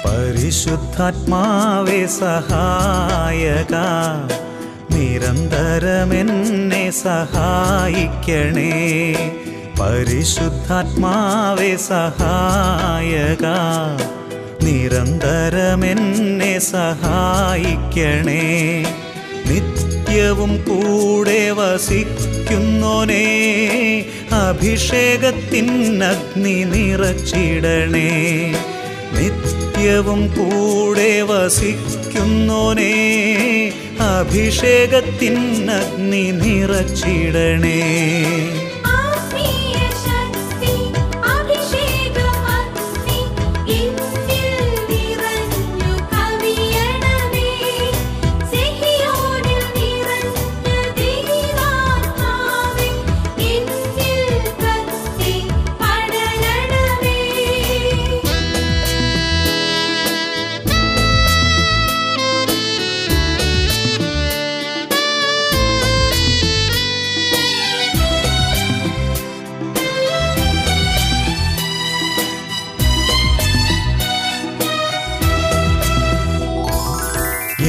പരിശുദ്ധാത്മാവേ സഹായക, നിരന്തരമെന്നെ സഹായിക്കണേ. പരിശുദ്ധാത്മാവേ സഹായക, നിരന്തരമെന്നെ സഹായിക്കണേ. നിത്യവും കൂടെ വസിക്കുന്നോനേ, അഭിഷേകത്തിനഗ്നി നിറച്ചിടണേ. നിത്യവും കൂടെ വസിക്കുന്നോനേ, അഭിഷേകത്തിനഗ്നി നിറച്ചിടണേ.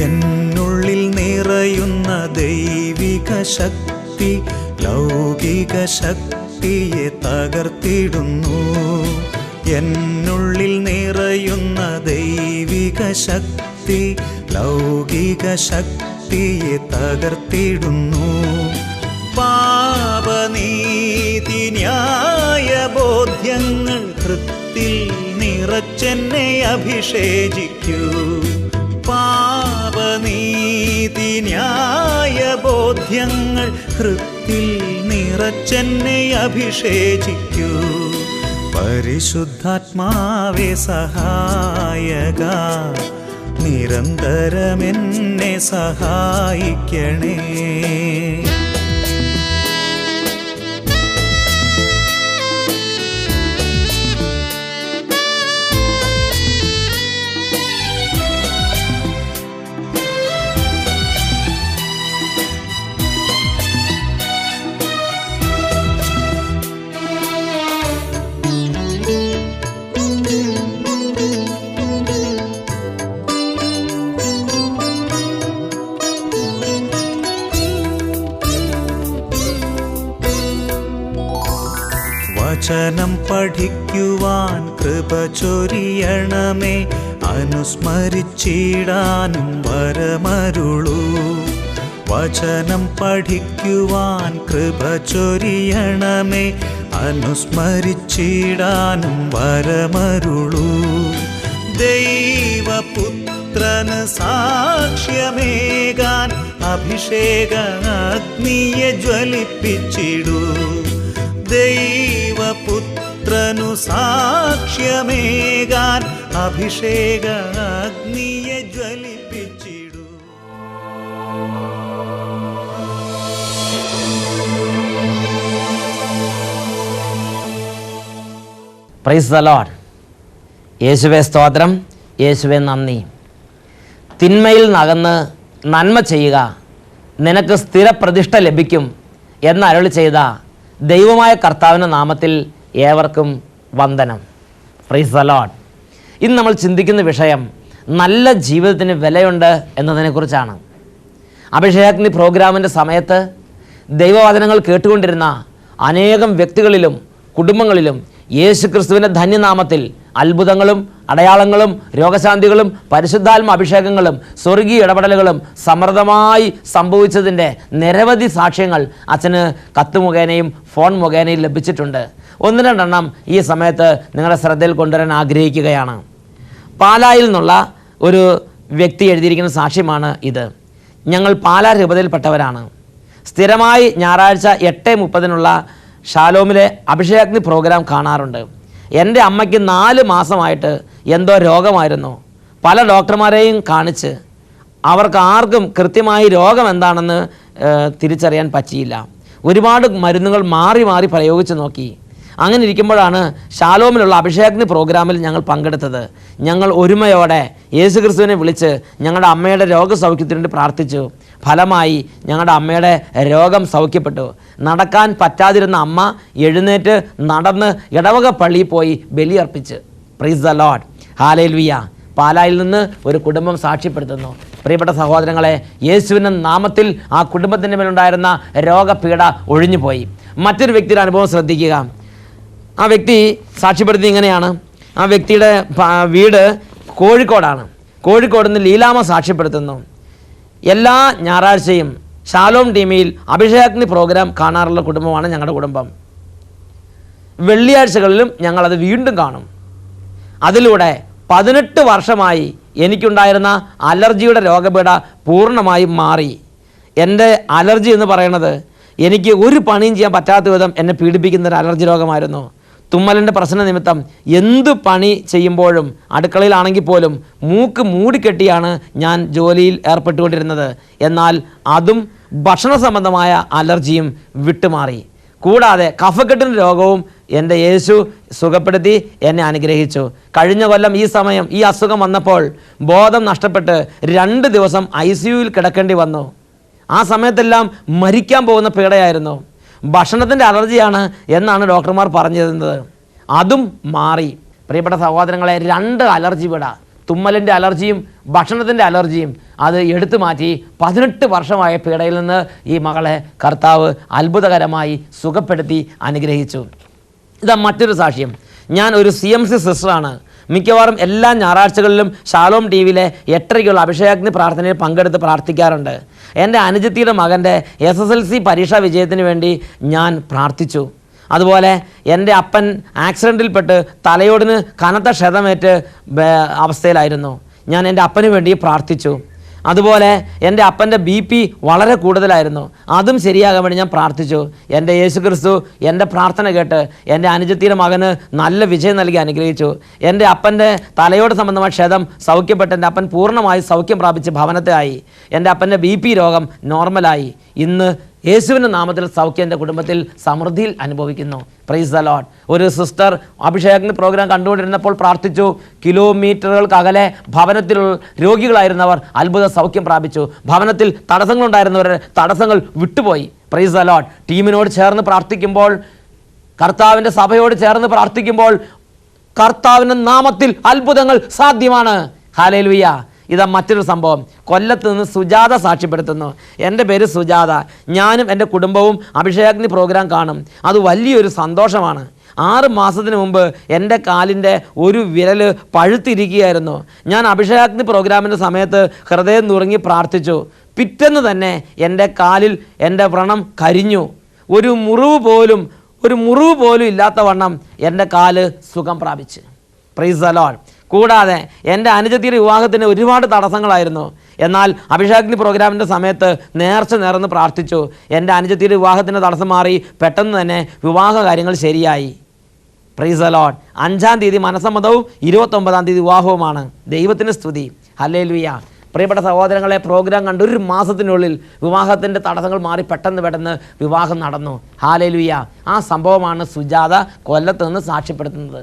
എന്നുള്ളിൽ നിറയുന്ന ദൈവിക ശക്തി ലൗകിക ശക്തിയെ തകർത്തിടുന്നു. എന്നുള്ളിൽ നിറയുന്ന ദൈവിക ശക്തി ലൗകിക ശക്തിയെ തകർത്തിടുന്നു. പാപനീതി ന്യായ ബോധ്യങ്ങൾ ഹൃത്തിൽ നിറച്ചെന്നെ അഭിഷേചിക്കൂ. പാപനീതി ന്യായ ബോധ്യങ്ങൾ ഹൃത്തിൽ നിറച്ചെന്നെ അഭിഷേചിക്കൂ. പരിശുദ്ധാത്മാവേ സഹായക, നിരന്തരമെന്നെ സഹായിക്കണേ. വചനം പഠിക്കുവാൻ കൃപ ചൊരിയണമേ, അനുസ്മരിച്ചിടാനും വരമരുളൂ. വചനം പഠിക്കുവാൻ കൃപ ചൊരിയണമേ, അനുസ്മരിച്ചിടാനും വരമരുളൂ. ദൈവപുത്രന് സാക്ഷ്യമേകാൻ അഭിഷേക അഗ്നിയെ ജ്വലിപ്പിച്ചിടൂ. ദൈവപുത്രനു സാക്ഷ്യമേകാൻ അഭിഷേക അഗ്നിയെ ജ്വലിപ്പിച്ചിടൂ. Price the Lord. യേശുവേ സ്തോത്രം, യേശുവേ നന്ദി. തിന്മയിൽ നകന്ന് നന്മ ചെയ്യുക, നിനക്ക് സ്ഥിരപ്രതിഷ്ഠ ലഭിക്കും എന്ന് അരുളി ചെയ്ത ദൈവമായ കർത്താവിൻ്റെ നാമത്തിൽ ഏവർക്കും വന്ദനം. Price the Lord. ഇന്ന് നമ്മൾ ചിന്തിക്കുന്ന വിഷയം നല്ല ജീവിതത്തിന് വിലയുണ്ട് എന്നതിനെക്കുറിച്ചാണ്. അഭിഷേകാഗ്നി പ്രോഗ്രാമിൻ്റെ സമയത്ത് ദൈവവചനങ്ങൾ കേട്ടുകൊണ്ടിരുന്ന അനേകം വ്യക്തികളിലും കുടുംബങ്ങളിലും യേശുക്രിസ്തുവിൻ്റെ ധന്യനാമത്തിൽ അത്ഭുതങ്ങളും അടയാളങ്ങളും രോഗശാന്തികളും പരിശുദ്ധാത്മ അഭിഷേകങ്ങളും സ്വർഗീയ ഇടപെടലുകളും സമൃദ്ധമായി സംഭവിച്ചതിൻ്റെ നിരവധി സാക്ഷ്യങ്ങൾ അച്ഛന് കത്ത് മുഖേനയും ഫോൺ മുഖേനയും ലഭിച്ചിട്ടുണ്ട്. ഒന്ന് രണ്ടെണ്ണം ഈ സമയത്ത് നിങ്ങളുടെ ശ്രദ്ധയിൽ കൊണ്ടുവരാൻ ആഗ്രഹിക്കുകയാണ്. പാലായിൽ നിന്നുള്ള ഒരു വ്യക്തി എഴുതിയിരിക്കുന്ന സാക്ഷ്യമാണ് ഇത്. ഞങ്ങൾ പാലാ രൂപതയിൽപ്പെട്ടവരാണ്. സ്ഥിരമായി ഞായറാഴ്ച 8:30 ഷാലോമിലെ അഭിഷേകാഗ്നി പ്രോഗ്രാം കാണാറുണ്ട്. എൻ്റെ അമ്മയ്ക്ക് 4 മാസമായിട്ട് എന്തോ രോഗമായിരുന്നു. പല ഡോക്ടർമാരെയും കാണിച്ച് അവർക്ക് ആർക്കും കൃത്യമായി രോഗം എന്താണെന്ന് തിരിച്ചറിയാൻ പറ്റിയില്ല. ഒരുപാട് മരുന്നുകൾ മാറി മാറി പ്രയോഗിച്ച് നോക്കി. അങ്ങനെ ഇരിക്കുമ്പോഴാണ് ഷാലോമിലുള്ള അഭിഷേകാഗ്നി പ്രോഗ്രാമിൽ ഞങ്ങൾ പങ്കെടുത്തത്. ഞങ്ങൾ ഒരുമയോടെ യേശുക്രിസ്തുവിനെ വിളിച്ച് ഞങ്ങളുടെ അമ്മയുടെ രോഗസൗഖ്യത്തിന് വേണ്ടി പ്രാർത്ഥിച്ചു. ഫലമായി ഞങ്ങളുടെ അമ്മയുടെ രോഗം സൗഖ്യപ്പെട്ടു. നടക്കാൻ പറ്റാതിരുന്ന അമ്മ എഴുന്നേറ്റ് നടന്ന് ഇടവക പള്ളിയിൽ പോയി ബലിയർപ്പിച്ച്. Praise the lord, hallelujah. പാലായിൽ നിന്ന് ഒരു കുടുംബം സാക്ഷ്യപ്പെടുത്തുന്നു. പ്രിയപ്പെട്ട സഹോദരങ്ങളെ, യേശുവിൻ്റെ നാമത്തിൽ ആ കുടുംബത്തിൻ്റെ മേലുണ്ടായിരുന്ന രോഗപീഠ ഒഴിഞ്ഞുപോയി. മറ്റൊരു വ്യക്തിയുടെ അനുഭവം ശ്രദ്ധിക്കുക. ആ വ്യക്തി സാക്ഷ്യപ്പെടുത്തി ഇങ്ങനെയാണ്. ആ വ്യക്തിയുടെ വീട് കോഴിക്കോടാണ്. കോഴിക്കോട് നിന്ന് ലീലാമ സാക്ഷ്യപ്പെടുത്തുന്നു. എല്ലാ ഞായറാഴ്ചയും ഷാലോം ടീമിൽ അഭിഷേകാഗ്നി പ്രോഗ്രാം കാണാറുള്ള കുടുംബമാണ് ഞങ്ങളുടെ കുടുംബം. വെള്ളിയാഴ്ചകളിലും ഞങ്ങളത് വീണ്ടും കാണും. അതിലൂടെ 18 വർഷമായി എനിക്കുണ്ടായിരുന്ന അലർജിയുടെ രോഗപീഠ പൂർണ്ണമായും മാറി. എൻ്റെ അലർജി എന്ന് പറയുന്നത് എനിക്ക് ഒരു പണിയും ചെയ്യാൻ പറ്റാത്ത വിധം എന്നെ പീഡിപ്പിക്കുന്ന ഒരു അലർജി രോഗമായിരുന്നു. തുമ്മലിൻ്റെ പ്രശ്ന നിമിത്തം എന്ത് പണി ചെയ്യുമ്പോഴും അടുക്കളയിലാണെങ്കിൽ പോലും മൂക്ക് മൂടിക്കെട്ടിയാണ് ഞാൻ ജോലിയിൽ ഏർപ്പെട്ടുകൊണ്ടിരുന്നത്. എന്നാൽ അതും ഭക്ഷണ സംബന്ധമായ അലർജിയും വിട്ടുമാറി. കൂടാതെ കഫക്കെട്ടിൻ്റെ രോഗവും എൻ്റെ യേശു സുഖപ്പെടുത്തി എന്നെ അനുഗ്രഹിച്ചു. കഴിഞ്ഞ കൊല്ലം ഈ സമയം ഈ അസുഖം വന്നപ്പോൾ ബോധം നഷ്ടപ്പെട്ട് 2 ദിവസം ICUയിൽ കിടക്കേണ്ടി വന്നു. ആ സമയത്തെല്ലാം മരിക്കാൻ പോകുന്ന പീഡയായിരുന്നു. ഭക്ഷണത്തിൻ്റെ അലർജിയാണ് എന്നാണ് ഡോക്ടർമാർ പറഞ്ഞു തരുന്നത്. അതും മാറി. പ്രിയപ്പെട്ട സഹോദരങ്ങളെ, 2 അലർജി പീഡ, തുമ്മലിൻ്റെ അലർജിയും ഭക്ഷണത്തിൻ്റെ അലർജിയും, അത് എടുത്തു മാറ്റി 18 വർഷമായ പീഡയിൽ നിന്ന് ഈ മകളെ കർത്താവ് അത്ഭുതകരമായി സുഖപ്പെടുത്തി അനുഗ്രഹിച്ചു. ഇതാ മറ്റൊരു സാക്ഷ്യം. ഞാൻ ഒരു CMC സിസ്റ്ററാണ്. മിക്കവാറും എല്ലാ ഞായറാഴ്ചകളിലും ഷാലോം ടിവിയിലെ 8:30 അഭിഷേകാഗ്നി പ്രാർത്ഥനയിൽ പങ്കെടുത്ത് പ്രാർത്ഥിക്കാറുണ്ട്. എൻ്റെ അനുജത്തിയുടെ മകൻ്റെ SSLC പരീക്ഷാ വിജയത്തിന് വേണ്ടി ഞാൻ പ്രാർത്ഥിച്ചു. അതുപോലെ എൻ്റെ അപ്പൻ ആക്സിഡൻറ്റിൽപ്പെട്ട് തലയോടിന് കനത്ത ക്ഷതമേറ്റ് അവസ്ഥയിലായിരുന്നു. ഞാൻ എൻ്റെ അപ്പന് വേണ്ടി പ്രാർത്ഥിച്ചു. അതുപോലെ എൻ്റെ അപ്പൻ്റെ BP വളരെ കൂടുതലായിരുന്നു. അതും ശരിയാകാൻ വേണ്ടി ഞാൻ പ്രാർത്ഥിച്ചു. എൻ്റെ യേശു ക്രിസ്തു എൻ്റെ പ്രാർത്ഥന കേട്ട് എൻ്റെ അനുജത്തിയുടെ മകന് നല്ല വിജയം നൽകി അനുഗ്രഹിച്ചു. എൻ്റെ അപ്പൻ്റെ തലയോട് സംബന്ധമായ ക്ഷതം സൗഖ്യപ്പെട്ട് എൻ്റെ അപ്പൻ പൂർണ്ണമായി സൗഖ്യം പ്രാപിച്ച് ഭവനത്തിലായി. എൻ്റെ അപ്പൻ്റെ BP രോഗം നോർമലായി. ഇന്ന് യേശുവിൻ്റെ നാമത്തിൽ സൗഖ്യം എൻ്റെ കുടുംബത്തിൽ സമൃദ്ധിയിൽ അനുഭവിക്കുന്നു. Price the Lord. ഒരു സിസ്റ്റർ അഭിഷേകാഗ്നി പ്രോഗ്രാം കണ്ടുകൊണ്ടിരുന്നപ്പോൾ പ്രാർത്ഥിച്ചു. കിലോമീറ്ററുകൾക്കകലെ ഭവനത്തിൽ രോഗികളായിരുന്നവർ അത്ഭുത സൗഖ്യം പ്രാപിച്ചു. ഭവനത്തിൽ തടസ്സങ്ങളുണ്ടായിരുന്നവരുടെ തടസ്സങ്ങൾ വിട്ടുപോയി. Price the Lord. ടീമിനോട് ചേർന്ന് പ്രാർത്ഥിക്കുമ്പോൾ, കർത്താവിൻ്റെ സഭയോട് ചേർന്ന് പ്രാർത്ഥിക്കുമ്പോൾ കർത്താവിൻ്റെ നാമത്തിൽ അത്ഭുതങ്ങൾ സാധ്യമാണ്. ഹല്ലേലൂയ. ഇതാ മറ്റൊരു സംഭവം. കൊല്ലത്ത് നിന്ന് സുജാത സാക്ഷ്യപ്പെടുത്തുന്നു. എൻ്റെ പേര് സുജാത. ഞാനും എൻ്റെ കുടുംബവും അഭിഷേകാഗ്നി പ്രോഗ്രാം കാണും. അത് വലിയൊരു സന്തോഷമാണ്. 6 മാസത്തിന് മുമ്പ് എൻ്റെ കാലിൻ്റെ ഒരു വിരൽ പഴുത്തിരിക്കുകയായിരുന്നു. ഞാൻ അഭിഷേകാഗ്നി പ്രോഗ്രാമിൻ്റെ സമയത്ത് ഹൃദയം നുറുങ്ങി പ്രാർത്ഥിച്ചു. പിറ്റേന്ന് തന്നെ എൻ്റെ കാലിൽ എൻ്റെ വ്രണം കരിഞ്ഞു. ഒരു മുറിവ് പോലും ഇല്ലാത്ത വണ്ണം എൻ്റെ കാല് സുഖം പ്രാപിച്ച്. Price the Lord. കൂടാതെ എൻ്റെ അനുജത്തിയുടെ വിവാഹത്തിന് ഒരുപാട് തടസ്സങ്ങളായിരുന്നു. എന്നാൽ അഭിഷേകാഗ്നി പ്രോഗ്രാമിൻ്റെ സമയത്ത് നേർന്ന് പ്രാർത്ഥിച്ചു. എൻ്റെ അനുജത്തിയുടെ വിവാഹത്തിൻ്റെ തടസ്സം മാറി. പെട്ടെന്ന് തന്നെ വിവാഹ കാര്യങ്ങൾ ശരിയായി. Price the Lord. 5-ാം തീയതി മനസ്സമ്മതവും 29-ാം തീയതി വിവാഹവുമാണ്. ദൈവത്തിന് സ്തുതി. ഹല്ലേലൂയ. പ്രിയപ്പെട്ട സഹോദരങ്ങളെ, പ്രോഗ്രാം കണ്ട് 1 മാസത്തിനുള്ളിൽ വിവാഹത്തിൻ്റെ തടസ്സങ്ങൾ മാറി പെട്ടെന്ന് വിവാഹം നടന്നു. ഹല്ലേലൂയ. ആ സംഭവമാണ് സുജാത കൊല്ലത്ത് നിന്ന് സാക്ഷ്യപ്പെടുത്തുന്നത്.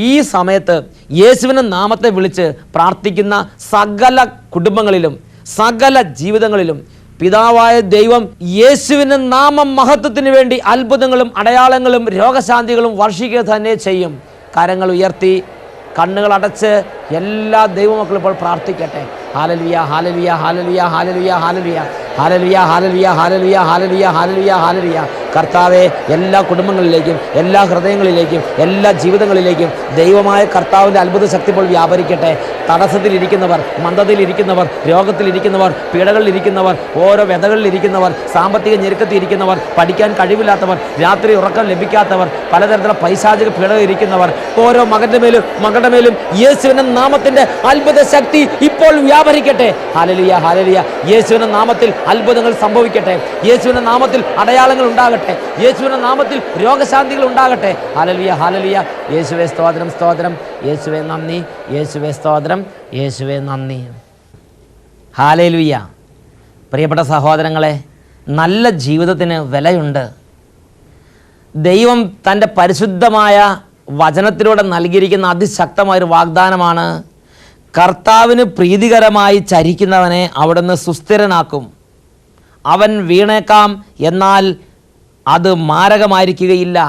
ഈ സമയത്ത് യേശുവിൻ്റെ നാമത്തെ വിളിച്ച് പ്രാർത്ഥിക്കുന്ന സകല കുടുംബങ്ങളിലും സകല ജീവിതങ്ങളിലും പിതാവായ ദൈവം യേശുവിൻ്റെ നാമം മഹത്വത്തിന് വേണ്ടി അത്ഭുതങ്ങളും അടയാളങ്ങളും രോഗശാന്തികളും വർഷിക്കുക തന്നെ ചെയ്യും. കരങ്ങൾ ഉയർത്തി കണ്ണുകൾ അടച്ച് എല്ലാ ദൈവമക്കളും ഇപ്പോൾ പ്രാർത്ഥിക്കട്ടെ. Hallelujah, hallelujah, hallelujah, hallelujah, hallelujah, hallelujah, hallelujah, hallelujah, hallelujah, hallelujah, hallelujah. കർത്താവെ, എല്ലാ കുടുംബങ്ങളിലേക്കും എല്ലാ ഹൃദയങ്ങളിലേക്കും എല്ലാ ജീവിതങ്ങളിലേക്കും ദൈവമായ കർത്താവിൻ്റെ അത്ഭുത ശക്തി ഇപ്പോൾ വ്യാപരിക്കട്ടെ. തടസ്സത്തിലിരിക്കുന്നവർ, മന്ദതയിലിരിക്കുന്നവർ, രോഗത്തിലിരിക്കുന്നവർ, പീഡകളിലിരിക്കുന്നവർ, ഓരോ വ്യതകളിലിരിക്കുന്നവർ, സാമ്പത്തിക ഞെരുക്കത്തിലിരിക്കുന്നവർ, പഠിക്കാൻ കഴിവില്ലാത്തവർ, രാത്രി ഉറക്കം ലഭിക്കാത്തവർ, പലതരത്തിലുള്ള പൈശാചിക പീഡകളിലിരിക്കുന്നവർ, ഓരോ മകൻ്റെ മേലും യേശുവിൻ്റെ നാമത്തിൻ്റെ അത്ഭുത ശക്തി ഇപ്പോൾ വ്യാപരിക്കട്ടെ. Hallelujah, hallelujah. യേശുവിൻ്റെ നാമത്തിൽ അത്ഭുതങ്ങൾ സംഭവിക്കട്ടെ. യേശുവിൻ്റെ നാമത്തിൽ അടയാളങ്ങൾ ഉണ്ടാകട്ടെ. യേശുവിൻ്റെ നാമത്തിൽ രോഗശാന്തികൾ ഉണ്ടാകട്ടെ. Hallelujah, hallelujah. യേശുവേ സ്തോത്രം, സ്തോത്രം. യേശുവേ നന്ദി. യേശുവേ സ്തോത്രം. യേശുവേ നന്ദി. ഹല്ലേലൂയ. പ്രിയപ്പെട്ട സഹോദരങ്ങളെ, നല്ല ജീവിതത്തിന് വിലയുണ്ട്. ദൈവം തൻ്റെ പരിശുദ്ധമായ വചനത്തിലൂടെ നൽകിയിരിക്കുന്ന അതിശക്തമായൊരു വാഗ്ദാനമാണ്. കർത്താവിന് പ്രീതികരമായി ചരിക്കുന്നവനെ അവിടുന്ന് സുസ്ഥിരനാക്കും. അവൻ വീണേക്കാം, എന്നാൽ അത് മാരകമായിരിക്കുകയില്ല.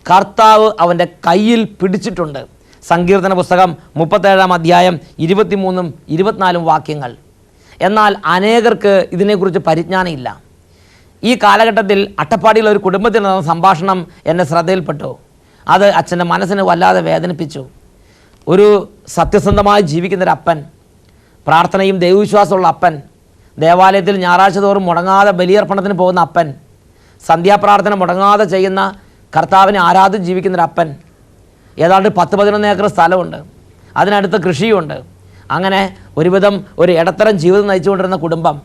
കർത്താവ് അവൻ്റെ കയ്യിൽ പിടിച്ചിട്ടുണ്ട്. സങ്കീർത്തന പുസ്തകം 37 അധ്യായം 23 24 വാക്യങ്ങൾ. എന്നാൽ അനേകർക്ക് ഇതിനെക്കുറിച്ച് പരിജ്ഞാനം ഇല്ല. ഈ കാലഘട്ടത്തിൽ അട്ടപ്പാടിയിലെ ഒരു കുടുംബത്തിൽ നടന്ന സംഭാഷണം എൻ്റെ ശ്രദ്ധയിൽപ്പെട്ടു. അത് അച്ഛൻ്റെ മനസ്സിനെ വല്ലാതെ വേദനിപ്പിച്ചു. ഒരു സത്യസന്ധമായി ജീവിക്കുന്നൊരപ്പൻ, പ്രാർത്ഥനയും ദൈവവിശ്വാസമുള്ള അപ്പൻ, ദേവാലയത്തിൽ ഞായറാഴ്ച തോറും മുടങ്ങാതെ ബലിയർപ്പണത്തിന് പോകുന്ന അപ്പൻ, സന്ധ്യാപ്രാർത്ഥന മുടങ്ങാതെ ചെയ്യുന്ന കർത്താവിനെ ആരാധിച്ച് ജീവിക്കുന്നൊരപ്പൻ, ഏതാണ്ട് 10-11 ഏക്കർ സ്ഥലമുണ്ട്, അതിനടുത്ത് കൃഷിയുണ്ട്. അങ്ങനെ ഒരുവിധം ഒരു ഇടത്തരം ജീവിതം നയിച്ചുകൊണ്ടിരുന്ന കുടുംബം.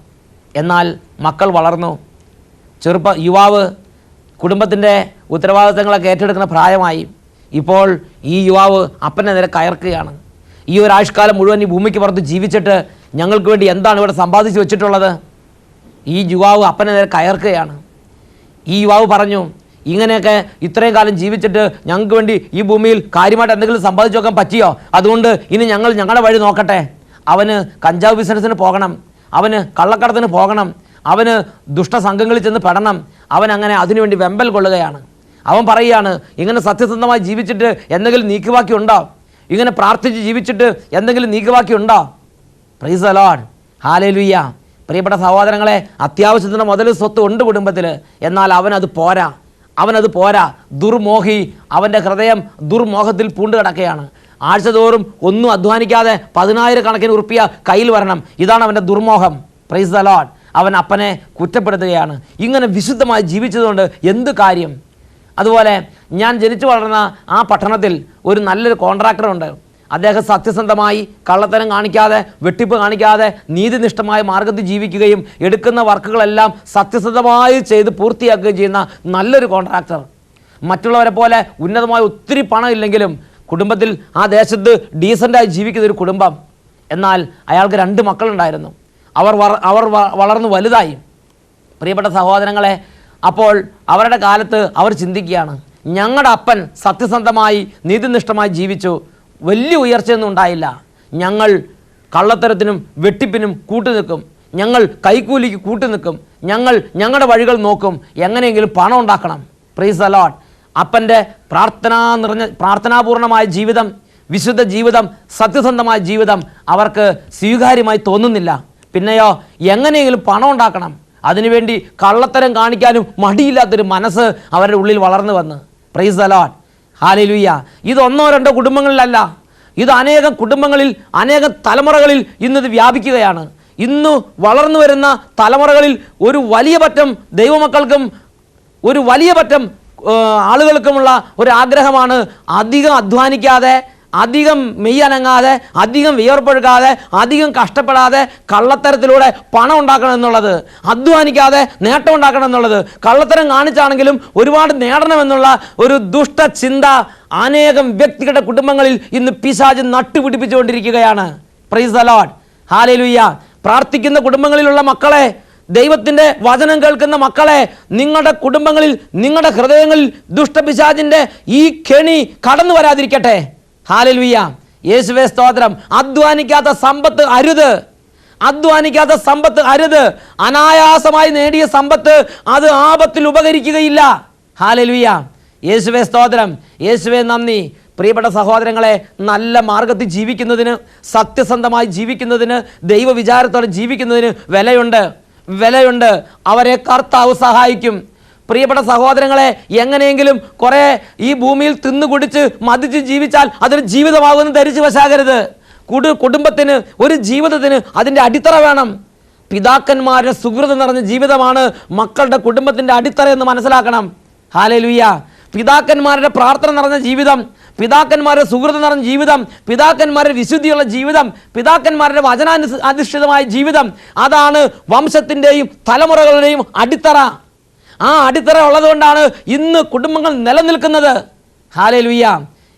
എന്നാൽ മക്കൾ വളർന്നു, യുവാവ് കുടുംബത്തിൻ്റെ ഉത്തരവാദിത്തങ്ങളൊക്കെ ഏറ്റെടുക്കുന്ന പ്രായമായി. ഇപ്പോൾ ഈ യുവാവ് അപ്പൻ്റെ നേരെ കയർക്കുകയാണ്. ഈ ഒരു ആയുഷ്കാലം മുഴുവൻ ഈ ഭൂമിക്ക് പുറത്ത് ജീവിച്ചിട്ട് ഞങ്ങൾക്ക് വേണ്ടി എന്താണ് ഇവിടെ സമ്പാദിച്ച് വെച്ചിട്ടുള്ളത്? ഈ യുവാവ് അപ്പൻ്റെ നേരെ കയർക്കുകയാണ്. ഈ യുവാവ് പറഞ്ഞു, ഇങ്ങനെയൊക്കെ ഇത്രയും കാലം ജീവിച്ചിട്ട് ഞങ്ങൾക്ക് വേണ്ടി ഈ ഭൂമിയിൽ കാര്യമായിട്ട് എന്തെങ്കിലും സമ്പാദിച്ചു നോക്കാൻ പറ്റിയോ? അതുകൊണ്ട് ഇനി ഞങ്ങൾ ഞങ്ങളുടെ വഴി നോക്കട്ടെ. അവന് കഞ്ചാവ് ബിസിനസ്സിന് പോകണം, അവന് കള്ളക്കടത്തിന് പോകണം, അവന് ദുഷ്ടസംഘങ്ങളിൽ ചെന്ന് പെടണം. അവൻ അങ്ങനെ അതിനുവേണ്ടി വെമ്പൽ കൊള്ളുകയാണ്. അവൻ പറയുകയാണ്, ഇങ്ങനെ സത്യസന്ധമായി ജീവിച്ചിട്ട് എന്തെങ്കിലും നീക്കുവാക്കി ഉണ്ടോ? ഇങ്ങനെ പ്രാർത്ഥിച്ച് ജീവിച്ചിട്ട് എന്തെങ്കിലും നീക്കുവാക്കി ഉണ്ടോ? Price the lord, hallelujah. പ്രിയപ്പെട്ട സഹോദരങ്ങളെ, അത്യാവശ്യത്തിന് മുതൽ സ്വത്ത് ഉണ്ട് കുടുംബത്തിൽ. എന്നാൽ അവനത് പോരാ. ദുർമോഹി, അവൻ്റെ ഹൃദയം ദുർമോഹത്തിൽ പൂണ്ട് കിടക്കുകയാണ്. ആഴ്ചതോറും ഒന്നും അധ്വാനിക്കാതെ 10,000 കണക്കിന് ഉറുപ്പിക കയ്യിൽ വരണം. ഇതാണ് അവൻ്റെ ദുർമോഹം. Price the Lord. അവൻ അപ്പനെ കുറ്റപ്പെടുത്തുകയാണ്. ഇങ്ങനെ വിശുദ്ധമായി ജീവിച്ചതുകൊണ്ട് എന്ത് കാര്യം? അതുപോലെ ഞാൻ ജനിച്ചു വളർന്ന ആ പട്ടണത്തിൽ ഒരു നല്ലൊരു കോൺട്രാക്ടറുണ്ട്. അദ്ദേഹം സത്യസന്ധമായി കള്ളത്തരം കാണിക്കാതെ, വെട്ടിപ്പ് കാണിക്കാതെ, നീതിനിഷ്ഠമായ മാർഗത്തിൽ ജീവിക്കുകയും എടുക്കുന്ന വർക്കുകളെല്ലാം സത്യസന്ധമായി ചെയ്ത് പൂർത്തിയാക്കുകയും ചെയ്യുന്ന നല്ലൊരു കോൺട്രാക്ടർ. മറ്റുള്ളവരെ പോലെ ഉന്നതമായ ഒത്തിരി പണം ഇല്ലെങ്കിലും കുടുംബത്തിൽ ആ ദേശത്ത് ഡീസൻ്റായി ജീവിക്കുന്ന ഒരു കുടുംബം. എന്നാൽ അയാൾക്ക് 2 മക്കളുണ്ടായിരുന്നു. അവർ വളർന്നു വലുതായി. പ്രിയപ്പെട്ട സഹോദരങ്ങളെ, അപ്പോൾ അവരുടെ കാലത്ത് അവർ ചിന്തിക്കുകയാണ്, ഞങ്ങളുടെ അപ്പൻ സത്യസന്ധമായി നീതിനിഷ്ഠമായി ജീവിച്ചു, വലിയ ഉയർച്ചയൊന്നും ഉണ്ടായില്ല. ഞങ്ങൾ കള്ളത്തരത്തിനും വെട്ടിപ്പിനും കൂട്ടുനിൽക്കും, ഞങ്ങൾ കൈക്കൂലിക്ക് കൂട്ടുനിൽക്കും, ഞങ്ങളുടെ വഴികൾ നോക്കും, എങ്ങനെയെങ്കിലും പണം ഉണ്ടാക്കണം. Price the Lord. അപ്പൻ്റെ പ്രാർത്ഥനാപൂർണമായ ജീവിതം, വിശുദ്ധ ജീവിതം, സത്യസന്ധമായ ജീവിതം അവർക്ക് സ്വീകാര്യമായി തോന്നുന്നില്ല. പിന്നെയോ എങ്ങനെയെങ്കിലും പണം ഉണ്ടാക്കണം, അതിനുവേണ്ടി കള്ളത്തരം കാണിക്കാനും മടിയില്ലാത്തൊരു മനസ്സ് അവരുടെ ഉള്ളിൽ വളർന്നു വന്ന്. Price the lord, hallelujah. ഇത് 1-2 കുടുംബങ്ങളിലല്ല, ഇത് അനേകം കുടുംബങ്ങളിൽ, അനേകം തലമുറകളിൽ ഇന്നിത് വ്യാപിക്കുകയാണ്. ഇന്ന് വളർന്നു വരുന്ന തലമുറകളിൽ ഒരു വലിയ പറ്റം ദൈവമക്കൾക്കും ഒരു വലിയ പറ്റം ആളുകൾക്കുമുള്ള ഒരു ആഗ്രഹമാണ് അധികം അധ്വാനിക്കാതെ, അധികം മെയ്യനങ്ങാതെ, അധികം വിയർപ്പൊഴുകാതെ, അധികം കഷ്ടപ്പെടാതെ കള്ളത്തരത്തിലൂടെ പണം ഉണ്ടാക്കണം എന്നുള്ളത്, അധ്വാനിക്കാതെ നേട്ടം ഉണ്ടാക്കണം എന്നുള്ളത്, കള്ളത്തരം കാണിച്ചാണെങ്കിലും ഒരുപാട് നേടണമെന്നുള്ള ഒരു ദുഷ്ടചിന്ത അനേകം വ്യക്തികളുടെ കുടുംബങ്ങളിൽ ഇന്ന് പിശാച് നട്ടുപിടിപ്പിച്ചുകൊണ്ടിരിക്കുകയാണ്. Praise the lord, hallelujah. പ്രാർത്ഥിക്കുന്ന കുടുംബങ്ങളിലുള്ള മക്കളെ, ദൈവത്തിൻ്റെ വചനം കേൾക്കുന്ന മക്കളെ, നിങ്ങളുടെ കുടുംബങ്ങളിൽ, നിങ്ങളുടെ ഹൃദയങ്ങളിൽ ദുഷ്ടപിശാചിൻ്റെ ഈ കെണി കടന്നു വരാതിരിക്കട്ടെ. ഹല്ലേലൂയ, യേശുവേ സ്തോത്രം. അധ്വാനിക്കാത്ത സമ്പത്ത് അരുത്. അനായാസമായി നേടിയ സമ്പത്ത് അത് ആപത്തിൽ ഉപകരിക്കുകയില്ല. ഹല്ലേലൂയ, യേശുവേ സ്തോത്രം, യേശുവേ നന്ദി. പ്രിയപ്പെട്ട സഹോദരങ്ങളെ, നല്ല മാർഗത്തിൽ ജീവിക്കുന്നതിന്, സത്യസന്ധമായി ജീവിക്കുന്നതിന്, ദൈവവിചാരത്തോടെ ജീവിക്കുന്നതിന് വിലയുണ്ട്. അവരെ കർത്താവ് സഹായിക്കും. പ്രിയപ്പെട്ട സഹോദരങ്ങളെ, എങ്ങനെയെങ്കിലും കുറേ ഈ ഭൂമിയിൽ തിന്നുകുടിച്ച് മതിച്ച് ജീവിച്ചാൽ അതൊരു ജീവിതമാകുമെന്ന് ധരിച്ചു വശാകരുത്. കുടുംബത്തിന്, ഒരു ജീവിതത്തിന് അതിൻ്റെ അടിത്തറ വേണം. പിതാക്കന്മാരുടെ സുഹൃതം നിറഞ്ഞ ജീവിതമാണ് മക്കളുടെ കുടുംബത്തിൻ്റെ അടിത്തറ എന്ന് മനസ്സിലാക്കണം. ഹല്ലേലൂയ. പിതാക്കന്മാരുടെ പ്രാർത്ഥന നിറഞ്ഞ ജീവിതം, പിതാക്കന്മാരുടെ സുഹൃതം നിറഞ്ഞ ജീവിതം, പിതാക്കന്മാരുടെ വിശുദ്ധിയുള്ള ജീവിതം, പിതാക്കന്മാരുടെ വചനാധിഷ്ഠിതമായ ജീവിതം, അതാണ് വംശത്തിൻ്റെയും തലമുറകളുടെയും അടിത്തറ. ആ അടിത്തറ ഉള്ളതുകൊണ്ടാണ് ഇന്ന് കുടുംബങ്ങൾ നിലനിൽക്കുന്നത്. ഹല്ലേലൂയ,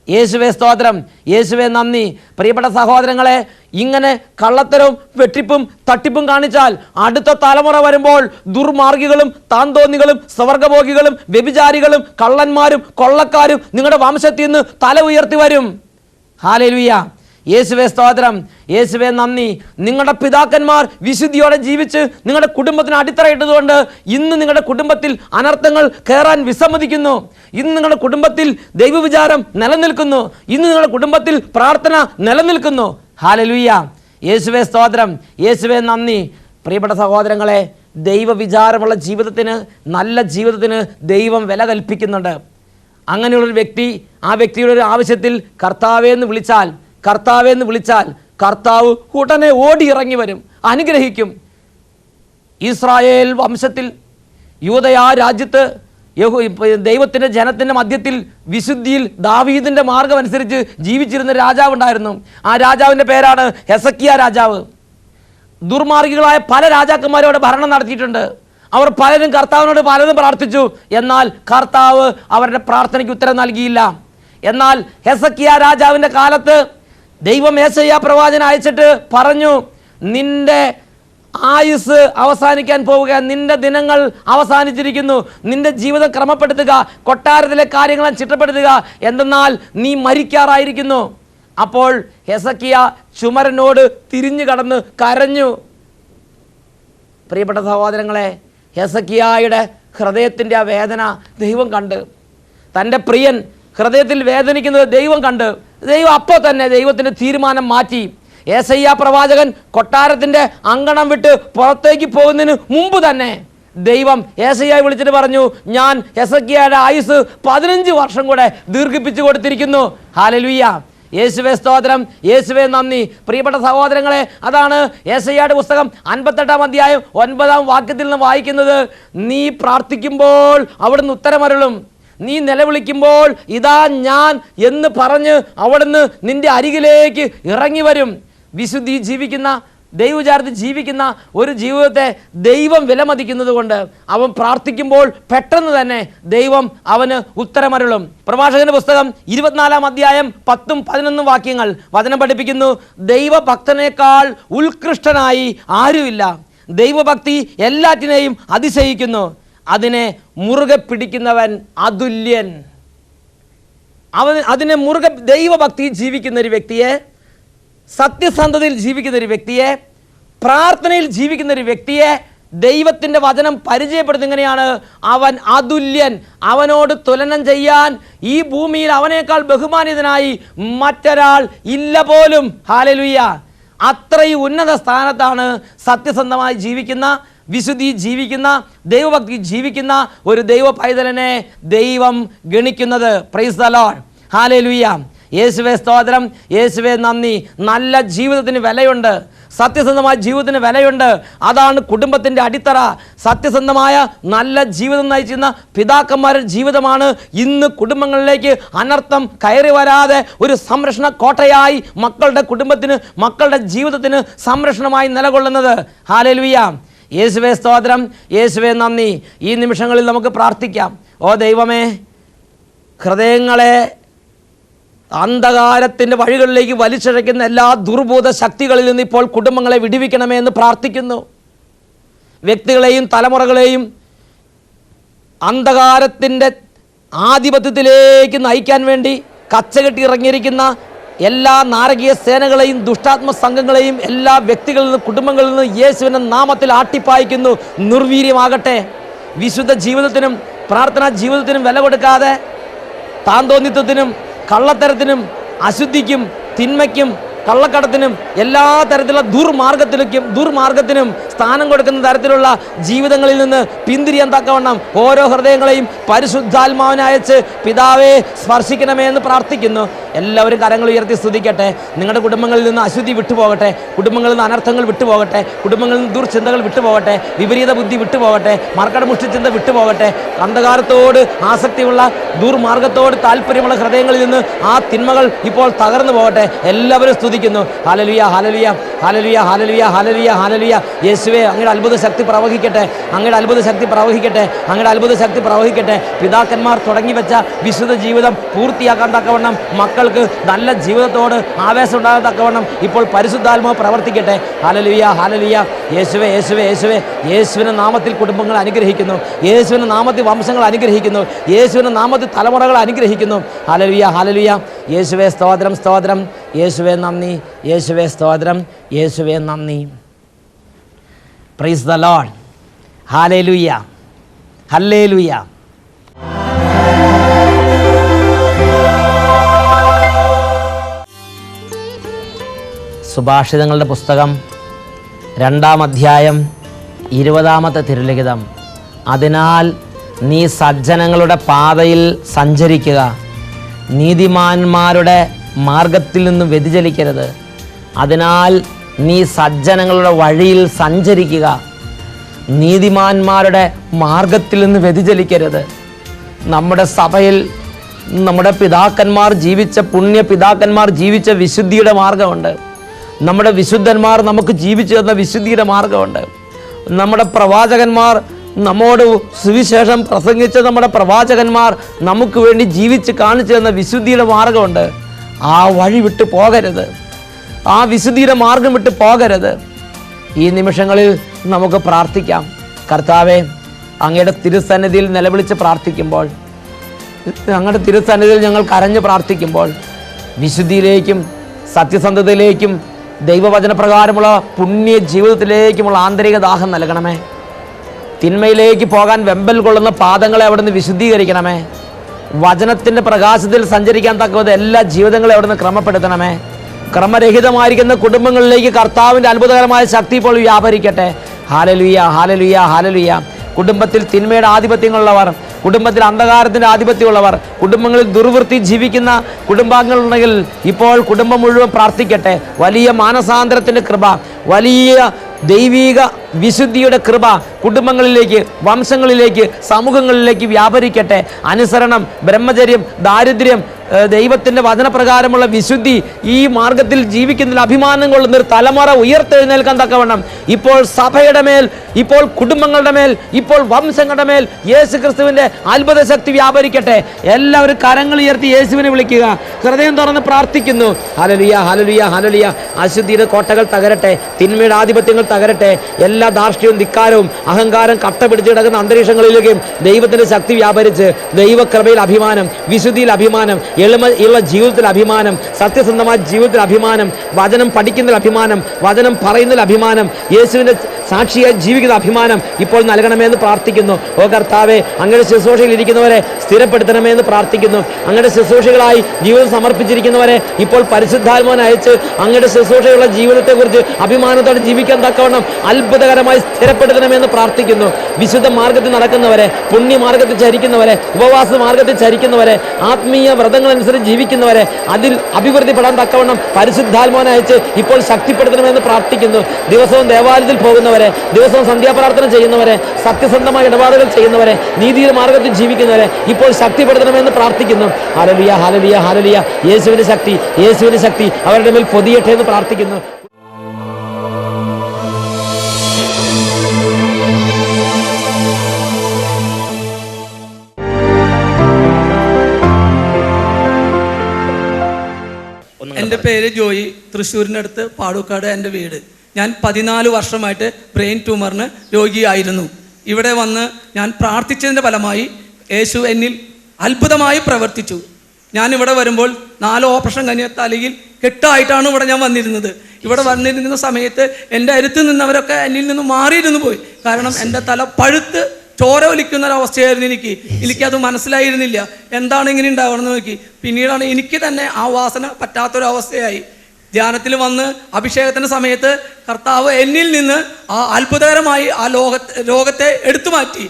യേശുവേ സ്തോത്രം, യേശുവേ നന്ദി. പ്രിയപ്പെട്ട സഹോദരങ്ങളെ, ഇങ്ങനെ കള്ളത്തരവും വെട്ടിപ്പും തട്ടിപ്പും കാണിച്ചാൽ അടുത്ത തലമുറ വരുമ്പോൾ ദുർമാർഗികളും താന്തോന്നികളും സ്വർഗഭോഗികളും വ്യഭിചാരികളും കള്ളന്മാരും കൊള്ളക്കാരും നിങ്ങളുടെ വംശത്തിൽ നിന്ന് തല ഉയർത്തി വരും. ഹല്ലേലൂയ. യേശുവേ സ്തോത്രം, യേശുവേ നന്ദി. നിങ്ങളുടെ പിതാക്കന്മാർ വിശുദ്ധിയോടെ ജീവിച്ച് നിങ്ങളുടെ കുടുംബത്തിന് അടിത്തറയിട്ടതുകൊണ്ട് ഇന്ന് നിങ്ങളുടെ കുടുംബത്തിൽ അനർത്ഥങ്ങൾ കയറാൻ വിസമ്മതിക്കുന്നു. ഇന്ന് നിങ്ങളുടെ കുടുംബത്തിൽ ദൈവവിചാരം നിലനിൽക്കുന്നു. ഇന്ന് നിങ്ങളുടെ കുടുംബത്തിൽ പ്രാർത്ഥന നിലനിൽക്കുന്നു. ഹല്ലേലൂയ. യേശുവേ സ്തോത്രം, യേശുവേ നന്ദി. പ്രിയപ്പെട്ട സഹോദരങ്ങളെ, ദൈവവിചാരമുള്ള ജീവിതത്തിന്, നല്ല ജീവിതത്തിന് ദൈവം വില കൽപ്പിക്കുന്നുണ്ട്. അങ്ങനെയുള്ളൊരു വ്യക്തി ആ വ്യക്തിയുടെ ഒരു ആവശ്യത്തിൽ കർത്താവേ എന്ന് വിളിച്ചാൽ കർത്താവ് ഉടനെ ഓടി ഇറങ്ങി വരും, അനുഗ്രഹിക്കും. ഇസ്രായേൽ വംശത്തിൽ യൂദയാ രാജ്യത്ത് ദൈവത്തിൻ്റെ ജനത്തിൻ്റെ മധ്യത്തിൽ വിശുദ്ധിയിൽ ദാവീദിൻ്റെ മാർഗം അനുസരിച്ച് ജീവിച്ചിരുന്ന രാജാവുണ്ടായിരുന്നു. ആ രാജാവിൻ്റെ പേരാണ് ഹെസക്കിയ രാജാവ്. ദുർമാർഗികളായ പല രാജാക്കന്മാരോട് ഭരണം നടത്തിയിട്ടുണ്ട്. അവർ പലരും കർത്താവിനോട് പലതും പ്രാർത്ഥിച്ചു. എന്നാൽ കർത്താവ് അവരുടെ പ്രാർത്ഥനയ്ക്ക് ഉത്തരം നൽകിയില്ല. എന്നാൽ ഹെസക്കിയ രാജാവിൻ്റെ കാലത്ത് ദൈവം യേശയ്യാ പ്രവാചകനെ അയച്ചിട്ട് പറഞ്ഞു, നിന്റെ ആയുസ് അവസാനിക്കാൻ പോവുക, നിന്റെ ദിനങ്ങൾ അവസാനിച്ചിരിക്കുന്നു, നിന്റെ ജീവിതം ക്രമപ്പെടുത്തുക, കൊട്ടാരത്തിലെ കാര്യങ്ങൾ ചിട്ടപ്പെടുത്തുക, എന്തെന്നാൽ നീ മരിക്കാറായിരിക്കുന്നു. അപ്പോൾ ഹെസക്കിയ ചുമരനോട് തിരിഞ്ഞു കടന്ന് കരഞ്ഞു. പ്രിയപ്പെട്ട സഹോദരങ്ങളെ, ഹെസക്കിയായുടെ ഹൃദയത്തിൻ്റെ ആ വേദന ദൈവം കണ്ട്, തൻ്റെ പ്രിയൻ ഹൃദയത്തിൽ വേദനിക്കുന്നത് ദൈവം കണ്ട്, ദൈവം അപ്പോൾ തന്നെ ദൈവത്തിൻ്റെ തീരുമാനം മാറ്റി. യേശയ്യാ പ്രവാചകൻ കൊട്ടാരത്തിൻ്റെ അങ്കണം വിട്ട് പുറത്തേക്ക് പോകുന്നതിന് മുമ്പ് തന്നെ ദൈവം യേശയ്യായെ വിളിച്ചിട്ട് പറഞ്ഞു, ഞാൻ ഹെസക്കിയായുടെ ആയുസ് 15 വർഷം കൂടെ ദീർഘിപ്പിച്ചു കൊടുത്തിരിക്കുന്നു. ഹല്ലേലൂയ. യേശുവേ സ്തോത്രം, യേശുവേ നന്ദി. പ്രിയപ്പെട്ട സഹോദരങ്ങളെ, അതാണ് യേശയ്യായുടെ പുസ്തകം 58-ാം അധ്യായം 9-ാം വാക്യത്തിൽ നിന്ന് വായിക്കുന്നത്. നീ പ്രാർത്ഥിക്കുമ്പോൾ അവിടുന്ന് ഉത്തരമരുളും, നീ നിലവിളിക്കുമ്പോൾ ഇതാ ഞാൻ എന്ന് പറഞ്ഞ് അവിടുന്ന് നിന്റെ അരികിലേക്ക് ഇറങ്ങി വരും. വിശുദ്ധി ജീവിക്കുന്ന, ദൈവവിചാരത്തിൽ ജീവിക്കുന്ന ഒരു ജീവിതത്തെ ദൈവം വിലമതിക്കുന്നത് കൊണ്ട് അവൻ പ്രാർത്ഥിക്കുമ്പോൾ പെട്ടെന്ന് തന്നെ ദൈവം അവന് ഉത്തരമരുളും. പ്രഭാഷകന്റെ പുസ്തകം 24-ാം അധ്യായം 10-11 വാക്യങ്ങൾ വചനം പഠിപ്പിക്കുന്നു, ദൈവഭക്തനേക്കാൾ ഉത്കൃഷ്ടനായി ആരുമില്ല. ദൈവഭക്തി എല്ലാറ്റിനെയും അതിശയിക്കുന്നു, അതിനെ മുറുകെ പിടിക്കുന്നവൻ അതുല്യൻ. അതിനെ മുറുകെ, ദൈവഭക്തി ജീവിക്കുന്ന ഒരു വ്യക്തിയെ, സത്യസന്ധതയിൽ ജീവിക്കുന്ന ഒരു വ്യക്തിയെ, പ്രാർത്ഥനയിൽ ജീവിക്കുന്ന ഒരു വ്യക്തിയെ ദൈവത്തിൻ്റെ വചനം പരിചയപ്പെടുത്തുന്നത് എങ്ങനെയാണ്? അവൻ അതുല്യൻ. അവനോട് തുലനം ചെയ്യാൻ ഈ ഭൂമിയിൽ അവനേക്കാൾ ബഹുമാനിതനായി മറ്റൊരാൾ ഇല്ല പോലും. ഹല്ലേലൂയ. അത്രയും ഉന്നത സ്ഥാനത്താണ് സത്യസന്ധമായി ജീവിക്കുന്ന, വിശുദ്ധി ജീവിക്കുന്ന, ദൈവഭക്തി ജീവിക്കുന്ന ഒരു ദൈവ പൈതലിനെ ദൈവം ഗണിക്കുന്നത്. Praise the lord. ഹല്ലേലൂയ. യേശുവേ സ്തോത്രം, യേശുവേ നന്ദി. നല്ല ജീവിതത്തിന് വിലയുണ്ട്, സത്യസന്ധമായ ജീവിതത്തിന് വിലയുണ്ട്. അതാണ് കുടുംബത്തിൻ്റെ അടിത്തറ. സത്യസന്ധമായ നല്ല ജീവിതം നയിച്ചിരുന്ന പിതാക്കന്മാരുടെ ജീവിതമാണ് ഇന്ന് കുടുംബങ്ങളിലേക്ക് അനർത്ഥം കയറി വരാതെ ഒരു സംരക്ഷണ കോട്ടയായി മക്കളുടെ കുടുംബത്തിന്, മക്കളുടെ ജീവിതത്തിന് സംരക്ഷണമായി നിലകൊള്ളുന്നത്. ഹല്ലേലൂയ. യേശുവേ സ്തോത്രം, യേശുവേ നന്ദി. ഈ നിമിഷങ്ങളിൽ നമുക്ക് പ്രാർത്ഥിക്കാം. ഓ ദൈവമേ, ഹൃദയങ്ങളെ അന്ധകാരത്തിൻ്റെ വഴികളിലേക്ക് വലിച്ചിഴയ്ക്കുന്ന എല്ലാ ദുർബോധ ശക്തികളിൽ നിന്ന് ഇപ്പോൾ കുടുംബങ്ങളെ വിടുവിക്കണമേ എന്ന് പ്രാർത്ഥിക്കുന്നു. വ്യക്തികളെയും തലമുറകളെയും അന്ധകാരത്തിൻ്റെ ആധിപത്യത്തിലേക്ക് നയിക്കാൻ വേണ്ടി കച്ചകെട്ടി ഇറങ്ങിയിരിക്കുന്ന എല്ലാ നാരകീയ സേനകളെയും ദുഷ്ടാത്മ സംഘങ്ങളെയും എല്ലാ വ്യക്തികളിൽ നിന്ന്, കുടുംബങ്ങളിൽ നിന്ന് യേശുവിൻ്റെ നാമത്തിൽ ആട്ടിപ്പായിക്കുന്നു. നിർവീര്യമാകട്ടെ. വിശുദ്ധ ജീവിതത്തിനും പ്രാർത്ഥനാ ജീവിതത്തിനും വില കൊടുക്കാതെ താന്തോന്നിത്വത്തിനും കള്ളത്തരത്തിനും അശുദ്ധിക്കും തിന്മയ്ക്കും കള്ളക്കടത്തിനും എല്ലാ തരത്തിലുള്ള ദുർമാർഗത്തിനും സ്ഥാനം കൊടുക്കുന്ന തരത്തിലുള്ള ജീവിതങ്ങളിൽ നിന്ന് പിന്തിരിയാൻ തക്കവണ്ണം ഓരോ ഹൃദയങ്ങളെയും പരിശുദ്ധാത്മാവിനെ അയച്ച് പിതാവേ സ്പർശിക്കണമേ എന്ന് പ്രാർത്ഥിക്കുന്നു. എല്ലാവരും കരങ്ങൾ ഉയർത്തി സ്തുതിക്കട്ടെ. നിങ്ങളുടെ കുടുംബങ്ങളിൽ നിന്ന് അശുദ്ധി വിട്ടുപോകട്ടെ, കുടുംബങ്ങളിൽ നിന്ന് അനർത്ഥങ്ങൾ വിട്ടുപോകട്ടെ, കുടുംബങ്ങളിൽ നിന്ന് ദുർചിന്തകൾ വിട്ടുപോകട്ടെ, വിപരീത ബുദ്ധി വിട്ടുപോകട്ടെ, മർക്കടമുഷ്ടിച്ചിന്ത വിട്ടുപോകട്ടെ. അന്ധകാരത്തോട് ആസക്തിയുള്ള, ദുർമാർഗത്തോട് താല്പര്യമുള്ള ഹൃദയങ്ങളിൽ നിന്ന് ആ തിന്മകൾ ഇപ്പോൾ തകർന്നു പോകട്ടെ. എല്ലാവരും സ്തുതിക്കുന്നു. Hallelujah, hallelujah, hallelujah, hallelujah, hallelujah, hallelujah. യേശു യേശുവേ അങ്ങയുടെ അത്ഭുത ശക്തി പ്രവഹിക്കട്ടെ, അങ്ങയുടെ അത്ഭുത ശക്തി പ്രവഹിക്കട്ടെ, അങ്ങയുടെ അത്ഭുത ശക്തി പ്രവഹിക്കട്ടെ. പിതാക്കന്മാർ തുടങ്ങി വെച്ച വിശുദ്ധ ജീവിതം പൂർത്തിയാക്കാൻ തക്കവണ്ണം മക്കൾക്ക് നല്ല ജീവിതത്തോട് ആവേശം ഉണ്ടാകാൻ തക്കവണ്ണം ഇപ്പോൾ പരിശുദ്ധാത്മാവ് പ്രവർത്തിക്കട്ടെ. Hallelujah, hallelujah. യേശുവേ, യേശുവേ, യേശുവേ. യേശുവിൻ്റെ നാമത്തിൽ കുടുംബങ്ങൾ അനുഗ്രഹിക്കുന്നു, യേശുവിൻ്റെ നാമത്തിൽ വംശങ്ങൾ അനുഗ്രഹിക്കുന്നു, യേശുവിൻ്റെ നാമത്തിൽ തലമുറകൾ അനുഗ്രഹിക്കുന്നു. Hallelujah, hallelujah. യേശുവേ സ്തോത്രം, സ്തോത്രം. യേശുവേ നന്ദി, യേശുവേ സ്തോത്രം, യേശുവേ നന്ദി. Praise the lord. Hallelujah, hallelujah. സുഭാഷിതങ്ങളുടെ പുസ്തകം 2-ാം അധ്യായം 20-ാമത്തെ തിരുലിഖിതം. അതിനാൽ നീ സജ്ജനങ്ങളുടെ പാതയിൽ സഞ്ചരിക്കുക, നീതിമാന്മാരുടെ മാർഗത്തിൽ നിന്ന് വ്യതിചലിക്കരുത്. അതിനാൽ നീ സജ്ജനങ്ങളുടെ വഴിയിൽ സഞ്ചരിക്കുക, നീതിമാന്മാരുടെ മാർഗത്തിൽ നിന്ന് വ്യതിചലിക്കരുത്. നമ്മുടെ സഭയിൽ നമ്മുടെ പിതാക്കന്മാർ ജീവിച്ച, പുണ്യ പിതാക്കന്മാർ ജീവിച്ച വിശുദ്ധിയുടെ മാർഗമുണ്ട്. നമ്മുടെ വിശുദ്ധന്മാർ നമുക്ക് ജീവിച്ചു തന്ന വിശുദ്ധിയുടെ മാർഗമുണ്ട്. നമ്മുടെ പ്രവാചകന്മാർ നമ്മോട് സുവിശേഷം പ്രസംഗിച്ച നമ്മുടെ പ്രവാചകന്മാർ നമുക്ക് വേണ്ടി ജീവിച്ച് കാണിച്ചു തന്ന വിശുദ്ധിയുടെ മാർഗമുണ്ട്. ആ വഴി വിട്ട് പോകരുത്, ആ വിശുദ്ധിയുടെ മാർഗം വിട്ട് പോകരുത്. ഈ നിമിഷങ്ങളിൽ നമുക്ക് പ്രാർത്ഥിക്കാം. കർത്താവേ, അങ്ങയുടെ തിരുസന്നിധിയിൽ നിലവിളിച്ച് പ്രാർത്ഥിക്കുമ്പോൾ, അങ്ങയുടെ തിരുസന്നിധിയിൽ ഞങ്ങൾ കരഞ്ഞ് പ്രാർത്ഥിക്കുമ്പോൾ വിശുദ്ധിയിലേക്കും സത്യസന്ധതയിലേക്കും ദൈവവചനപ്രകാരമുള്ള പുണ്യ ജീവിതത്തിലേക്കുമുള്ള ആന്തരിക ദാഹം നൽകണമേ. തിന്മയിലേക്ക് പോകാൻ വെമ്പൽ കൊള്ളുന്ന പാദങ്ങളെ അവിടുന്ന് വിശുദ്ധീകരിക്കണമേ. വചനത്തിൻ്റെ പ്രകാശത്തിൽ സഞ്ചരിക്കാൻ തക്കവത് എല്ലാ ജീവിതങ്ങളെ അവിടുന്ന് ക്രമപ്പെടുത്തണമേ. ക്രമരഹിതമായിരിക്കുന്ന കുടുംബങ്ങളിലേക്ക് കർത്താവിൻ്റെ അത്ഭുതകരമായ ശക്തി ഇപ്പോൾ വ്യാപരിക്കട്ടെ. Hallelujah, hallelujah, hallelujah. കുടുംബത്തിൽ തിന്മയുടെ ആധിപത്യങ്ങളുള്ളവർ, കുടുംബത്തിൽ അന്ധകാരത്തിൻ്റെ ആധിപത്യമുള്ളവർ, കുടുംബങ്ങളിൽ ദുർവൃത്തി ജീവിക്കുന്ന കുടുംബാംഗങ്ങളുണ്ടെങ്കിൽ ഇപ്പോൾ കുടുംബം മുഴുവൻ പ്രാർത്ഥിക്കട്ടെ. വലിയ മാനസാന്തരത്തിൻ്റെ കൃപ, വലിയ ദൈവീക വിശുദ്ധിയുടെ കൃപ കുടുംബങ്ങളിലേക്ക്, വംശങ്ങളിലേക്ക്, സമൂഹങ്ങളിലേക്ക് വ്യാപരിക്കട്ടെ. അനുസരണം, ബ്രഹ്മചര്യം, ദാരിദ്ര്യം, ദൈവത്തിൻ്റെ വചനപ്രകാരമുള്ള വിശുദ്ധി, ഈ മാർഗത്തിൽ ജീവിക്കുന്നതിൽ അഭിമാനം കൊള്ളുന്ന ഒരു തലമുറ ഉയർത്തെഴുന്നേൽക്കാൻ തക്കവണ്ണം ഇപ്പോൾ സഭയുടെ മേൽ, ഇപ്പോൾ കുടുംബങ്ങളുടെ മേൽ, ഇപ്പോൾ വംശങ്ങളുടെ മേൽ യേശു ക്രിസ്തുവിൻ്റെ അത്ഭുത ശക്തി വ്യാപരിക്കട്ടെ. എല്ലാവരും കരങ്ങൾ ഉയർത്തി യേശുവിനെ വിളിക്കുക, ഹൃദയം തുറന്ന് പ്രാർത്ഥിക്കുന്നു. Hallelujah, hallelujah, hallelujah. അശുദ്ധിയുടെ കോട്ടകൾ തകരട്ടെ, തിന്മയുടെ ആധിപത്യങ്ങൾ തകരട്ടെ. എല്ലാ ധാർഷ്ട്യവും ധിക്കാരവും അഹങ്കാരം കട്ട പിടിച്ച് കിടക്കുന്ന അന്തരീക്ഷങ്ങളിലേക്കും ദൈവത്തിൻ്റെ ശക്തി വ്യാപരിച്ച് ദൈവകൃപയിൽ അഭിമാനം, വിശുദ്ധിയിൽ അഭിമാനം, എളിമയുള്ള ജീവിതത്തിൽ അഭിമാനം, സത്യസന്ധമായ ജീവിതത്തിൽ അഭിമാനം, വചനം പഠിക്കുന്നതിൽ അഭിമാനം, വചനം പറയുന്നതിൽ അഭിമാനം, യേശുവിൻ്റെ സാക്ഷിയായി ജീവിക്കുന്ന അഭിമാനം ഇപ്പോൾ നൽകണമെന്ന് പ്രാർത്ഥിക്കുന്നു. ഓ കർത്താവെ, അങ്ങയുടെ ശുശ്രൂഷയിൽ ഇരിക്കുന്നവരെ സ്ഥിരപ്പെടുത്തണമേ എന്ന് പ്രാർത്ഥിക്കുന്നു. അങ്ങയുടെ ശുശ്രൂഷകളായി ജീവിതം സമർപ്പിച്ചിരിക്കുന്നവരെ ഇപ്പോൾ പരിശുദ്ധാത്മാവിനെ അയച്ച് അങ്ങയുടെ ശുശ്രൂഷയുള്ള ജീവിതത്തെക്കുറിച്ച് അഭിമാനത്തോടെ ജീവിക്കാൻ തക്കവണ്ണം അത്ഭുതകരമായി സ്ഥിരപ്പെടുത്തണമെന്ന് പ്രാർത്ഥിക്കുന്നു. വിശുദ്ധ മാർഗത്തിൽ നടക്കുന്നവരെ, പുണ്യമാർഗത്തിൽ ചരിക്കുന്നവരെ, ഉപവാസ മാർഗത്തിൽ ചരിക്കുന്നവരെ, ആത്മീയ വ്രതങ്ങളനുസരിച്ച് ജീവിക്കുന്നവരെ അതിൽ അഭിവൃദ്ധിപ്പെടാൻ തക്കവണ്ണം പരിശുദ്ധാത്മാവിനെ അയച്ച് ഇപ്പോൾ ശക്തിപ്പെടുത്തണമെന്ന് പ്രാർത്ഥിക്കുന്നു. ദിവസവും ദേവാലയത്തിൽ പോകുന്നവരെ, ദിവസവും സന്ധ്യാപ്രാർത്ഥന ചെയ്യുന്നവരെ, സത്യസന്ധമായ ഇടപാടുകൾ ചെയ്യുന്നവരെ, നീതിയുടെ മാർഗത്തിൽ ജീവിക്കുന്നവരെ ഇപ്പോൾ ശക്തിപ്പെടുത്തണമെന്ന് പ്രാർത്ഥിക്കുന്നു. Hallelujah, hallelujah, hallelujah. യേശുവിൻ്റെ ശക്തി, യേശുവിൻ്റെ ശക്തി അവരുടെ മേൽ പൊതിയട്ടെ എന്ന് പ്രാർത്ഥിക്കുന്നു. എൻ്റെ പേര് ജോയി, തൃശ്ശൂരിനടുത്ത് പാടൂക്കാട് എൻ്റെ വീട്. ഞാൻ 14 വർഷമായിട്ട് ബ്രെയിൻ ട്യൂമറിന് രോഗിയായിരുന്നു. ഇവിടെ വന്ന് ഞാൻ പ്രാർത്ഥിച്ചതിൻ്റെ ഫലമായി യേശു എന്നിൽ അത്ഭുതമായി പ്രവർത്തിച്ചു. ഞാൻ ഇവിടെ വരുമ്പോൾ 4 ഓപ്പറേഷൻ കഴിഞ്ഞ തലയിൽ കെട്ടായിട്ടാണ് ഇവിടെ ഞാൻ വന്നിരുന്നത്. ഇവിടെ വന്നിരുന്ന സമയത്ത് എൻ്റെ അടുത്ത് നിന്നവരൊക്കെ എന്നിൽ നിന്ന് മാറിയിരുന്നു പോയി. കാരണം എൻ്റെ തല പഴുത്ത് ചോര ഒലിക്കുന്ന ഒരവസ്ഥയായിരുന്നു. എനിക്കത് മനസ്സിലായിരുന്നില്ല, എന്താണ് ഇങ്ങനെ ഉണ്ടാവണമെന്ന് നോക്കി. പിന്നീടാണ് എനിക്ക് തന്നെ ആ വാസന പറ്റാത്തൊരവസ്ഥയായി. ധ്യാനത്തിൽ വന്ന് അഭിഷേകത്തിൻ്റെ സമയത്ത് കർത്താവ് എന്നിൽ നിന്ന് ആ അത്ഭുതകരമായി ആ രോഗത്തെ എടുത്തു മാറ്റി.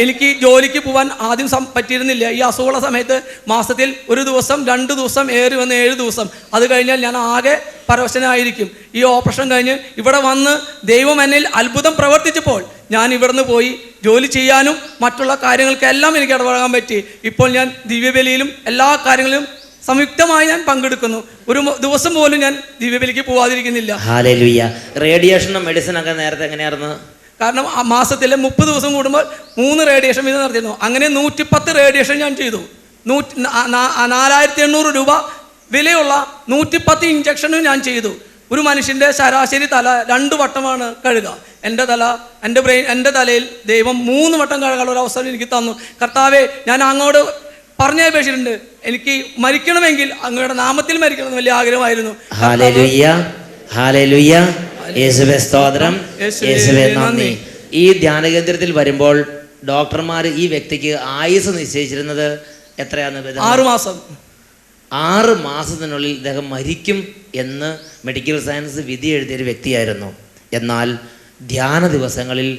എനിക്ക് ജോലിക്ക് പോകാൻ ആദ്യം പറ്റിയിരുന്നില്ല. ഈ അസുഖമുള്ള സമയത്ത് മാസത്തിൽ 1 ദിവസം, 2 ദിവസം, ഏറി വന്ന് 7 ദിവസം, അത് കഴിഞ്ഞാൽ ഞാൻ ആകെ പരവശനായിരിക്കും. ഈ ഓപ്പറേഷൻ കഴിഞ്ഞ് ഇവിടെ വന്ന് ദൈവം എന്നിൽ അത്ഭുതം പ്രവർത്തിച്ചപ്പോൾ ഞാൻ ഇവിടുന്ന് പോയി ജോലി ചെയ്യാനും മറ്റുള്ള കാര്യങ്ങൾക്കെല്ലാം എനിക്ക് ഇടപെടാൻ പറ്റി. ഇപ്പോൾ ഞാൻ ദിവ്യബലിയിലും എല്ലാ കാര്യങ്ങളിലും സംയുക്തമായി ഞാൻ പങ്കെടുക്കുന്നു. ഒരു ദിവസം പോലും ഞാൻ ദിവ്യബലിക്ക് പോവാതിരിക്കുന്നില്ല. ഹല്ലേലൂയ. റേഡിയേഷനും മെഡിസിനൊക്കെ നേരത്തെ എങ്ങനെയായിരുന്നു? കാരണം മാസത്തിലെ 30 ദിവസം കൂടുമ്പോൾ 3 റേഡിയേഷൻ വീതം നടത്തിയിരുന്നു. അങ്ങനെ 110 റേഡിയേഷൻ ഞാൻ ചെയ്തു. 4800 രൂപ വിലയുള്ള 110 ഇഞ്ചക്ഷനും ഞാൻ ചെയ്തു. ഒരു മനുഷ്യൻ്റെ ശരാശരി തല 2 വട്ടമാണ് കഴുകുക. എൻ്റെ തല, എൻ്റെ ബ്രെയിൻ, എൻ്റെ തലയിൽ ദൈവം 3 വട്ടം കഴുകാനുള്ള ഒരു അവസരം എനിക്ക് തന്നു. കർത്താവേ, ഞാൻ അങ്ങോട്ട് പറഞ്ഞപേക്ഷിച്ചിട്ടുണ്ട്, എനിക്ക് മരിക്കണമെങ്കിൽ അങ്ങയുടെ നാമത്തിൽ മരിക്കണമെന്ന് വലിയ ആഗ്രഹമായിരുന്നു. Hallelujah, hallelujah. യേശുവേ സ്തോത്രം, യേശുവേ നന്ദി. ഈ ധ്യാന കേന്ദ്രത്തിൽ വരുമ്പോൾ ഡോക്ടർമാർ ഈ വ്യക്തിക്ക് ആയുസ് നിശ്ചയിച്ചിരുന്നത് എത്രയാണെന്ന്? 6 മാസം. 6 മാസത്തിനുള്ളിൽ ഇദ്ദേഹം മരിക്കും എന്ന് മെഡിക്കൽ സയൻസ് വിധി എഴുതിയൊരു വ്യക്തിയായിരുന്നു. എന്നാൽ ധ്യാന ദിവസങ്ങളിൽ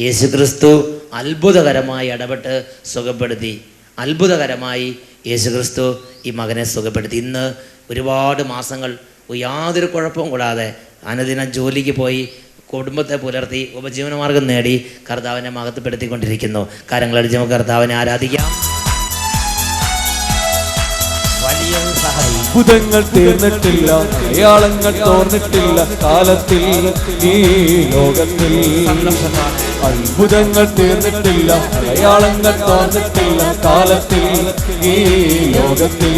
യേശുക്രിസ്തു അത്ഭുതകരമായി ഇടപെട്ട് സുഖപ്പെടുത്തി. അത്ഭുതകരമായി യേശുക്രിസ്തു ഈ മകനെ സുഖപ്പെടുത്തി. ഇന്ന് ഒരുപാട് മാസങ്ങൾ യാതൊരു കുഴപ്പവും കൂടാതെ അനുദിനം ജോലിക്ക് പോയി കുടുംബത്തെ പുലർത്തി ഉപജീവനമാർഗം നേടി കർത്താവിനെ മഹത്വപ്പെടുത്തിക്കൊണ്ടിരിക്കുന്നു. കാര്യങ്ങളടിച്ച് നമുക്ക് കർത്താവിനെ ആരാധിക്കാം. വലിയ സഹായി. അത്ഭുതങ്ങൾ തീർന്നിട്ടില്ല, അടയാളങ്ങൾ തോർന്നിട്ടില്ല കാലത്തിൽ ഈ ലോകത്തിൽ. അത്ഭുതങ്ങൾ തീർന്നിട്ടില്ല, അടയാളങ്ങൾ തോർന്നിട്ടില്ല കാലത്തിൽ ഈ ലോകത്തിൽ.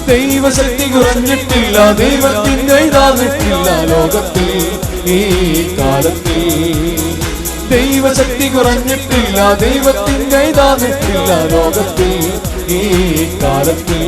ദൈവശക്തി കുറഞ്ഞിട്ടില്ല, ദൈവത്തിൻ്റെ ഇതാന്നിട്ടില്ല ലോകത്തിൽ ഈ കാലത്തിൽ. ദൈവശക്തി കുറഞ്ഞിട്ടില്ല, ദൈവത്തിൻ്റെ ഇതാന്നിട്ടില്ല ലോകത്തിൽ ഈ കാലത്തിൽ.